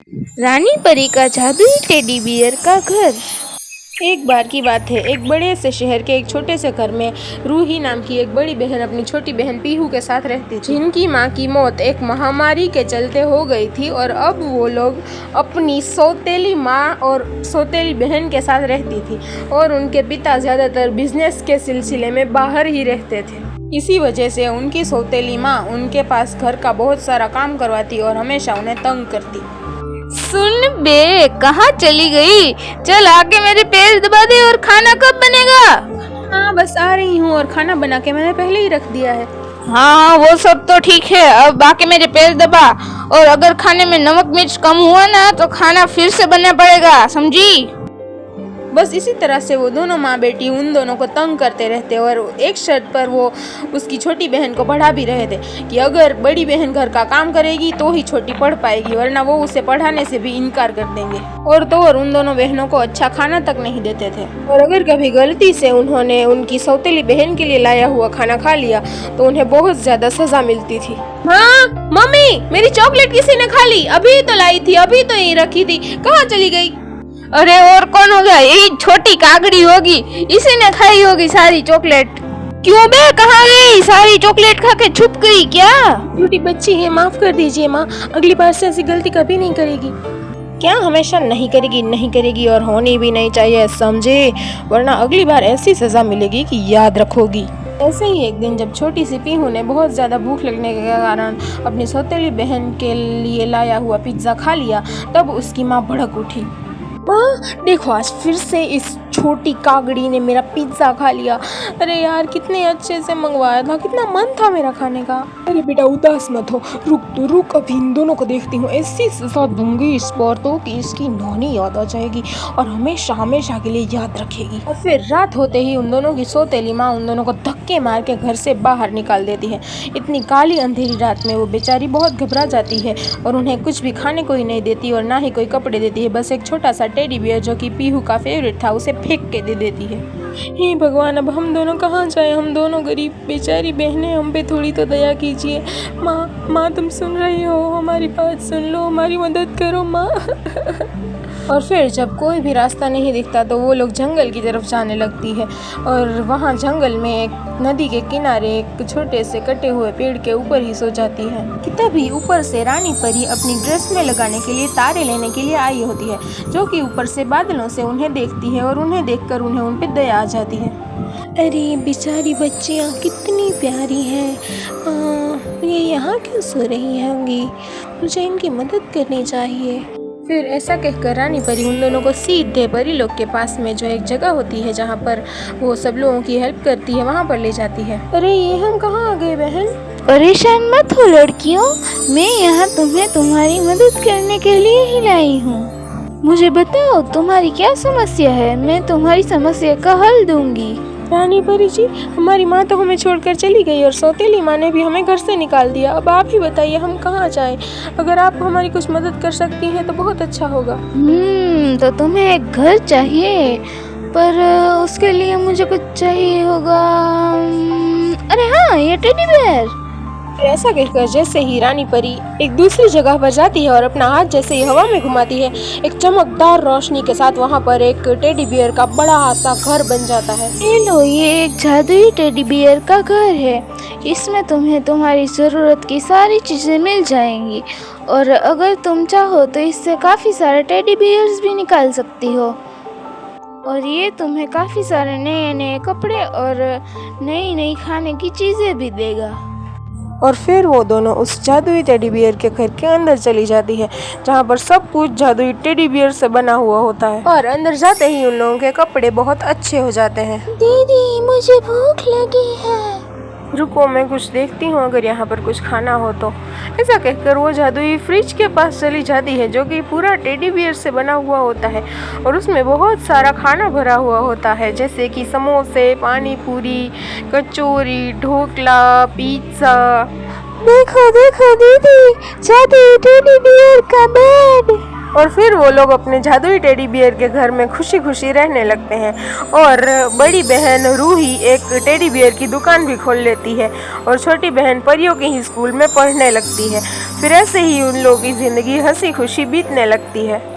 रानी परी का जादुई टेडी बियर का घर। एक बार की बात है, एक बड़े से शहर के एक छोटे से घर में रूही नाम की एक बड़ी बहन अपनी छोटी बहन पीहू के साथ रहती थी, जिनकी माँ की मौत एक महामारी के चलते हो गई थी और अब वो लोग अपनी सौतेली माँ और सौतेली बहन के साथ रहती थी और उनके पिता ज़्यादातर बिजनेस के सिलसिले में बाहर ही रहते थे। इसी वजह से उनकी सौतेली माँ उनके पास घर का बहुत सारा काम करवाती और हमेशा उन्हें तंग करती। सुन बे, कहाँ चली गई? चल आके मेरे पैर दबा दे। और खाना कब बनेगा? हाँ बस आ रही हूँ, और खाना बना के मैंने पहले ही रख दिया है। हाँ वो सब तो ठीक है, अब आके मेरे पैर दबा। और अगर खाने में नमक मिर्च कम हुआ ना तो खाना फिर से बनना पड़ेगा, समझी? बस इसी तरह से वो दोनों माँ बेटी उन दोनों को तंग करते रहते और एक शर्त पर वो उसकी छोटी बहन को पढ़ा भी रहे थे कि अगर बड़ी बहन घर का काम करेगी तो ही छोटी पढ़ पाएगी, वरना वो उसे पढ़ाने से भी इनकार कर देंगे। और उन दोनों बहनों को अच्छा खाना तक नहीं देते थे। और अगर कभी गलती से उन्होंने उनकी सौतेली बहन के लिए लाया हुआ खाना खा लिया तो उन्हें बहुत ज्यादा सजा मिलती थी। हाँ मम्मी, मेरी चॉकलेट किसी ने खा ली, अभी तो लाई थी, अभी तो यहीं रखी थी, कहाँ चली गई? अरे और कौन होगा? यही छोटी कागड़ी होगी, इसी ने खाई होगी सारी चॉकलेट। क्यों बे, कहाँ गई? सारी चॉकलेट खा के छुप गई क्या? छोटी बच्ची है, माफ कर दीजिए माँ, अगली बार से ऐसी गलती कभी नहीं करेगी। क्या हमेशा नहीं करेगी और होनी भी नहीं चाहिए, समझे? वरना अगली बार ऐसी सजा मिलेगी कि याद रखोगी। ऐसे ही एक दिन जब छोटी सी पीहू ने बहुत ज़्यादा भूख लगने के कारण अपनी सौतेली बहन के लिए लाया हुआ पिज्ज़ा खा लिया, तब उसकी माँ भड़क उठी। माँ देखो, आज फिर से इस छोटी कागड़ी ने मेरा पिज्ज़ा खा लिया। अरे यार, कितने अच्छे से मंगवाया था, कितना मन था मेरा खाने का। अरे बेटा उदास मत हो, रुक, अभी इन दोनों को देखती हूँ, ऐसी सजा दूंगी इस बार तो कि इसकी नौनी याद आ जाएगी और हमेशा के लिए याद रखेगी। और फिर रात होते ही उन दोनों की सौतेली माँ उन दोनों को धक्के मार के घर से बाहर निकाल देती है। इतनी काली अंधेरी रात में वो बेचारी बहुत घबरा जाती है और उन्हें कुछ भी खाने को ही नहीं देती और ना ही कोई कपड़े देती है। बस एक छोटा सा टेडी बियर जो कि पीहू का फेवरेट था उसे फेंक के दे देती है। हे भगवान, अब हम दोनों कहाँ जाएं? हम दोनों गरीब बेचारी बहनें, हम पे थोड़ी तो दया कीजिए। माँ तुम सुन रही हो? हमारी बात सुन लो, हमारी मदद करो माँ। और फिर जब कोई भी रास्ता नहीं दिखता तो वो लोग जंगल की तरफ जाने लगती है और वहाँ जंगल में एक नदी के किनारे एक छोटे से कटे हुए पेड़ के ऊपर ही सो जाती है कि तभी ऊपर से रानी परी अपनी ड्रेस में लगाने के लिए तारे लेने के लिए आई होती है, जो कि ऊपर से बादलों से उन्हें देखती है और उन्हें देखकर उन्हें उन पे दया आ जाती है। अरे बेचारी बच्चियाँ कितनी प्यारी हैं, ये यहाँ क्यों सो रही होंगी? मुझे इनकी मदद करनी चाहिए। फिर ऐसा कहकर रानी परी उन दोनों को सीधे परी लोग के पास में जो एक जगह होती है जहाँ पर वो सब लोगों की हेल्प करती है वहाँ पर ले जाती है। अरे ये हम कहाँ आ गए बहन? परेशान मत हो लड़कियों, मैं यहाँ तुम्हें तुम्हारी मदद करने के लिए ही लाई हूँ। मुझे बताओ तुम्हारी क्या समस्या है, मैं तुम्हारी समस्या का हल दूंगी। रानी परी जी, हमारी माँ तो हमें छोड़कर चली गई और सौतेली माँ ने भी हमें घर से निकाल दिया। अब आप ही बताइए हम कहाँ जाएं? अगर आप हमारी कुछ मदद कर सकती हैं तो बहुत अच्छा होगा। तो तुम्हें एक घर चाहिए, पर उसके लिए मुझे कुछ चाहिए होगा। अरे हाँ, ये टेडी बियर। ऐसा कहकर जैसे ही रानी परी एक दूसरी जगह पर जाती है और अपना हाथ जैसे ही हवा में घुमाती है, एक चमकदार रोशनी के साथ वहाँ पर एक टेडी बियर का बड़ा सा घर बन जाता है। ये लो, ये एक जादुई टेडी बियर का घर है। इसमें तुम्हें तुम्हारी ज़रूरत की सारी चीज़ें मिल जाएंगी और अगर तुम चाहो तो इससे काफ़ी सारे टेडी बियर्स भी निकाल सकती हो। और ये तुम्हें काफ़ी सारे नए कपड़े और नई खाने की चीज़ें भी देगा। और फिर वो दोनों उस जादुई टेडी बियर के घर के अंदर चली जाती है जहाँ पर सब कुछ जादुई टेडी बियर से बना हुआ होता है। और अंदर जाते ही उन लोगों के कपड़े बहुत अच्छे हो जाते हैं। दीदी मुझे भूख लगी है। रुको, मैं कुछ देखती हूँ अगर यहाँ पर कुछ खाना हो तो। ऐसा कहकर वो जादुई फ्रिज के पास चली जाती है जो कि पूरा टेडी बियर से बना हुआ होता है और उसमें बहुत सारा खाना भरा हुआ होता है, जैसे कि समोसे, पानी पूरी, कचौरी, ढोकला, पिज्ज़ा। देखो दीदी, जादुई टेडी बियर का बेड। और फिर वो लोग अपने जादुई टेडी बियर के घर में खुशी खुशी रहने लगते हैं। और बड़ी बहन रूही एक टेडी बियर की दुकान भी खोल लेती है और छोटी बहन परियों के ही स्कूल में पढ़ने लगती है। फिर ऐसे ही उन लोगों की ज़िंदगी हंसी खुशी बीतने लगती है।